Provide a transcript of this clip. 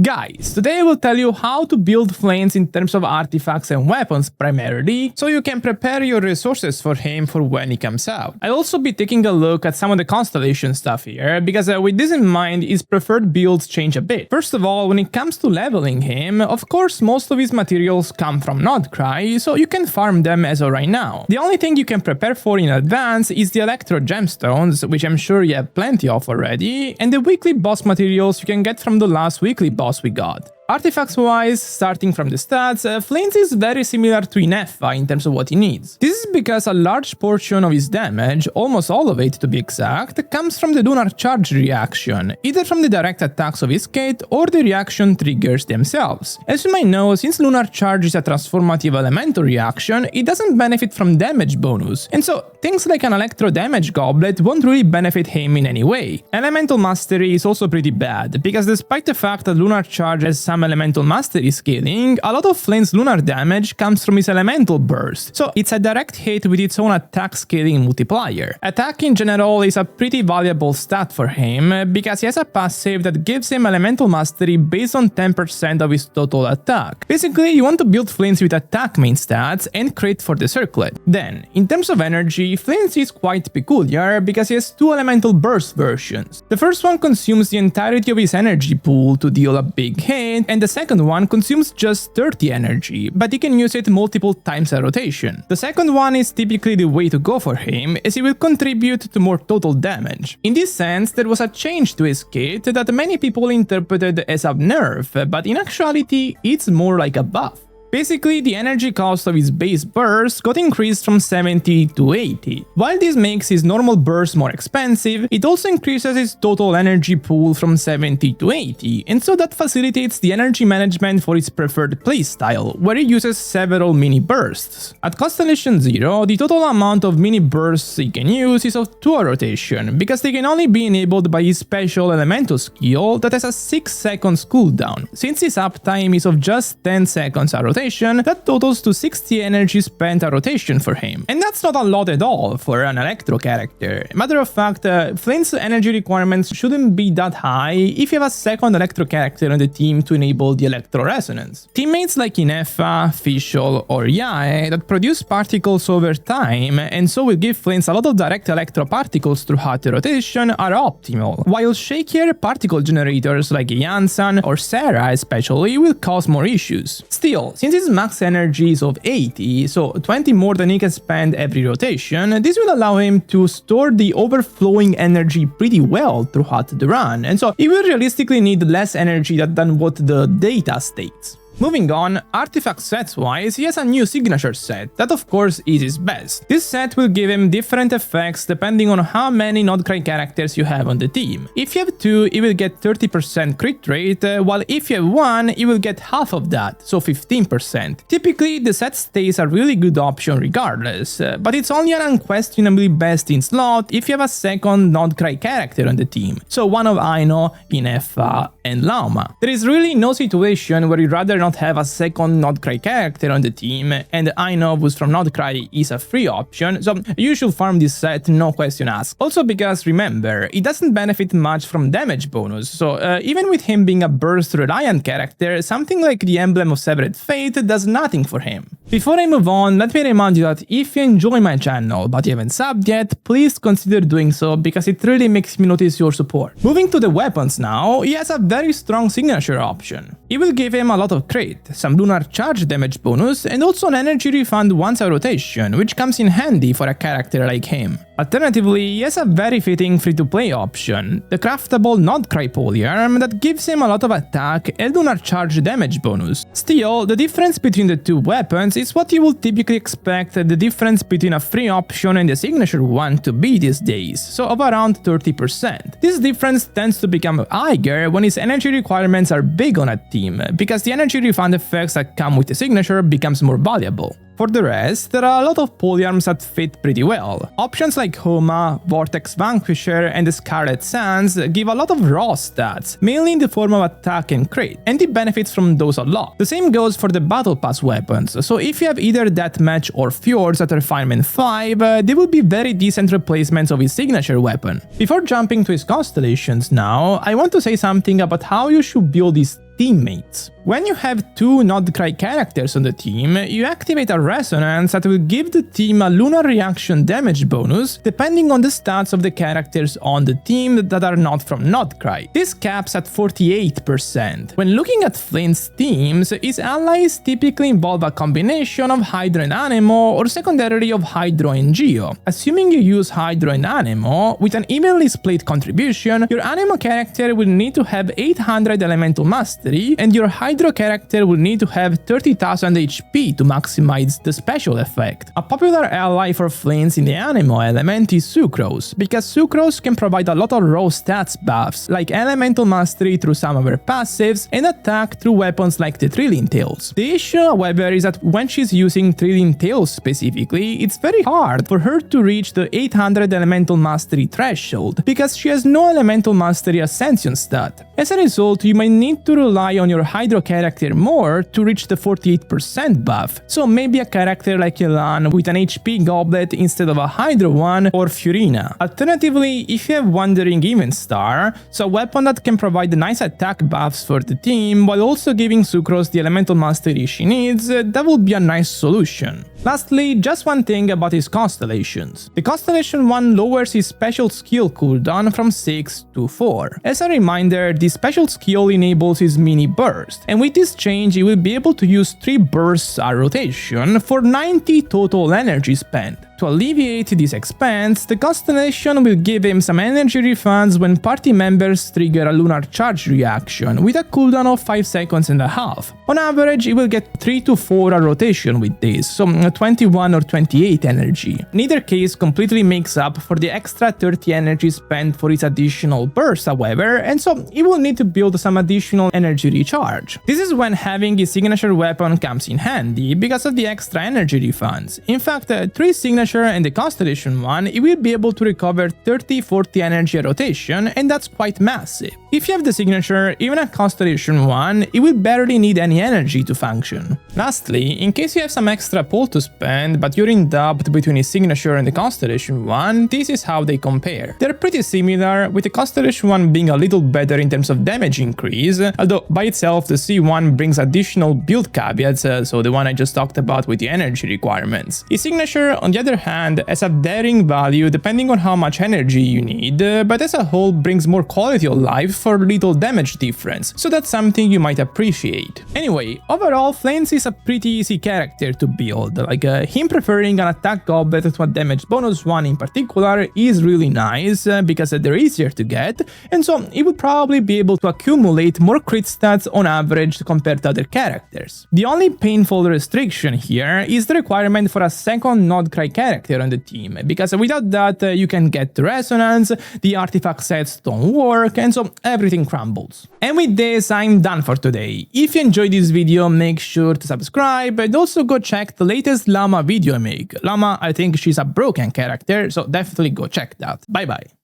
Guys, today I will tell you how to build Flins in terms of artifacts and weapons primarily, so you can prepare your resources for him for when he comes out. I'll also be taking a look at some of the constellation stuff here, because with this in mind, his preferred builds change a bit. First of all, when it comes to leveling him, of course most of his materials come from Nodcry, so you can farm them as of right now. The only thing you can prepare for in advance is the Electro Gemstones, which I'm sure you have plenty of already, and the weekly boss materials you can get from the last weekly boss we got. Artifacts-wise, starting from the stats, Flins is very similar to Ineffa in terms of what he needs. This is because a large portion of his damage, almost all of it to be exact, comes from the Lunar Charge reaction, either from the direct attacks of his kit or the reaction triggers themselves. As you might know, since Lunar Charge is a transformative elemental reaction, it doesn't benefit from damage bonus, and so things like an Electro Damage Goblet won't really benefit him in any way. Elemental Mastery is also pretty bad, because despite the fact that Lunar Charge has some elemental mastery scaling, a lot of Flint's lunar damage comes from his elemental burst, so it's a direct hit with its own attack scaling multiplier. Attack in general is a pretty valuable stat for him, because he has a passive that gives him elemental mastery based on 10% of his total attack. Basically, you want to build Flint's with attack main stats and crit for the circlet. Then, in terms of energy, Flint's is quite peculiar because he has two elemental burst versions. The first one consumes the entirety of his energy pool to deal a big hit, and the second one consumes just 30 energy, but he can use it multiple times a rotation. The second one is typically the way to go for him, as it will contribute to more total damage. In this sense, there was a change to his kit that many people interpreted as a nerf, but in actuality, it's more like a buff. Basically, the energy cost of his base burst got increased from 70 to 80. While this makes his normal burst more expensive, it also increases his total energy pool from 70 to 80, and so that facilitates the energy management for his preferred playstyle, where he uses several mini bursts. At Constellation 0, the total amount of mini bursts he can use is of 2 a rotation, because they can only be enabled by his special elemental skill that has a 6 seconds cooldown. Since his uptime is of just 10 seconds a rotation, that totals to 60 energy spent a rotation for him. And that's not a lot at all for an Electro character. Matter of fact, Flint's energy requirements shouldn't be that high if you have a second Electro character on the team to enable the Electro Resonance. Teammates like Ineffa, Fischl, or Yae that produce particles over time, and so will give Flint's a lot of direct Electro particles throughout the rotation, are optimal, while shakier particle generators like Jansan or Sarah especially will cause more issues. Still, since his max energy is of 80, so 20 more than he can spend every rotation, this will allow him to store the overflowing energy pretty well throughout the run, and so he will realistically need less energy than what the data states. Moving on, artifact sets wise, he has a new signature set, that of course is his best. This set will give him different effects depending on how many Nodcry characters you have on the team. If you have 2, he will get 30% crit rate, while if you have 1, he will get half of that, so 15%. Typically, the set stays a really good option regardless, but it's only an unquestionably best in slot if you have a second Nodcry character on the team, so one of Aino, Ineffa, and Lauma. There is really no situation where you'd rather not have a second Nodcry character on the team, and Aino, who's from Nodcry, is a free option, so you should farm this set, no question asked. Also because, remember, it doesn't benefit much from damage bonus, so even with him being a burst reliant character, something like the Emblem of Severed Fate does nothing for him. Before I move on, let me remind you that if you enjoy my channel but you haven't subbed yet, please consider doing so, because it really makes me notice your support. Moving to the weapons now, he has a very strong signature option. It will give him a lot of crit, some lunar charge damage bonus, and also an energy refund once a rotation, which comes in handy for a character like him. Alternatively, he has a very fitting free-to-play option, the craftable Nodcry polyarm that gives him a lot of attack and lunar charge damage bonus. Still, the difference between the two weapons is what you would typically expect the difference between a free option and the signature one to be these days, so of around 30%. This difference tends to become higher when his energy requirements are big on a team, because the energy refund effects that come with the signature becomes more valuable. For the rest, there are a lot of polyarms that fit pretty well. Options like Homa, Vortex Vanquisher, and the Scarlet Sands give a lot of raw stats, mainly in the form of attack and crit, and he benefits from those a lot. The same goes for the Battle Pass weapons, so if you have either Deathmatch or Fjords at Refinement 5, they will be very decent replacements of his signature weapon. Before jumping to his constellations now, I want to say something about how you should build his teammates. When you have two Not Cry characters on the team, you activate a resonance that will give the team a lunar reaction damage bonus depending on the stats of the characters on the team that are not from Not Cry. This caps at 48%. When looking at Flint's teams, his allies typically involve a combination of Hydro and Anemo or secondarily of Hydro and Geo. Assuming you use Hydro and Anemo, with an evenly split contribution, your Anemo character will need to have 800 Elemental Mastery and your Hydro character will need to have 30,000 HP to maximize the special effect. A popular ally for Flins in the Anemo element is Sucrose, because Sucrose can provide a lot of raw stats buffs, like Elemental Mastery through some of her passives and attack through weapons like the Trilling Tails. The issue, however, is that when she's using Trilling Tails specifically, it's very hard for her to reach the 800 Elemental Mastery threshold, because she has no Elemental Mastery Ascension stat. As a result, you might need to rely on your Hydro character more to reach the 48% buff, so maybe a character like Yelan with an HP goblet instead of a Hydro one, or Furina. Alternatively, if you have Wandering Even Star, so a weapon that can provide nice attack buffs for the team while also giving Sucrose the Elemental Mastery she needs, that would be a nice solution. Lastly, just one thing about his constellations. The Constellation 1 lowers his special skill cooldown from 6 to 4. As a reminder, this special skill enables his mini burst, and with this change he will be able to use 3 bursts a rotation for 90 total energy spent. To alleviate this expense, the Constellation will give him some energy refunds when party members trigger a lunar charge reaction with a cooldown of 5 seconds and a half. On average, he will get 3 to 4 a rotation with this, so 21 or 28 energy. In either case completely makes up for the extra 30 energy spent for his additional burst, however, and so he will need to build some additional energy recharge. This is when having his signature weapon comes in handy because of the extra energy refunds. In fact, 3 signature and the Constellation 1, it will be able to recover 30-40 energy a rotation, and that's quite massive. If you have the signature, even a Constellation 1, it will barely need any energy to function. Lastly, in case you have some extra pull to spend, but you're in doubt between his signature and the Constellation 1, this is how they compare. They're pretty similar, with the Constellation 1 being a little better in terms of damage increase, although by itself the C1 brings additional build caveats, so the one I just talked about with the energy requirements. His signature, on the other hand, has a varying value depending on how much energy you need, but as a whole brings more quality of life for little damage difference, so that's something you might appreciate. Anyway, overall, Flins is a pretty easy character to build, like him preferring an attack goblet to a damage bonus one in particular is really nice, because they're easier to get, and so he would probably be able to accumulate more crit stats on average compared to other characters. The only painful restriction here is the requirement for a second Not Cry character on the team, because without that you can get the resonance, the artifact sets don't work, and so everything crumbles. And with this, I'm done for today. If you enjoyed this video, make sure to subscribe and also go check the latest Llama video I make. Llama, I think she's a broken character, so definitely go check that. Bye bye.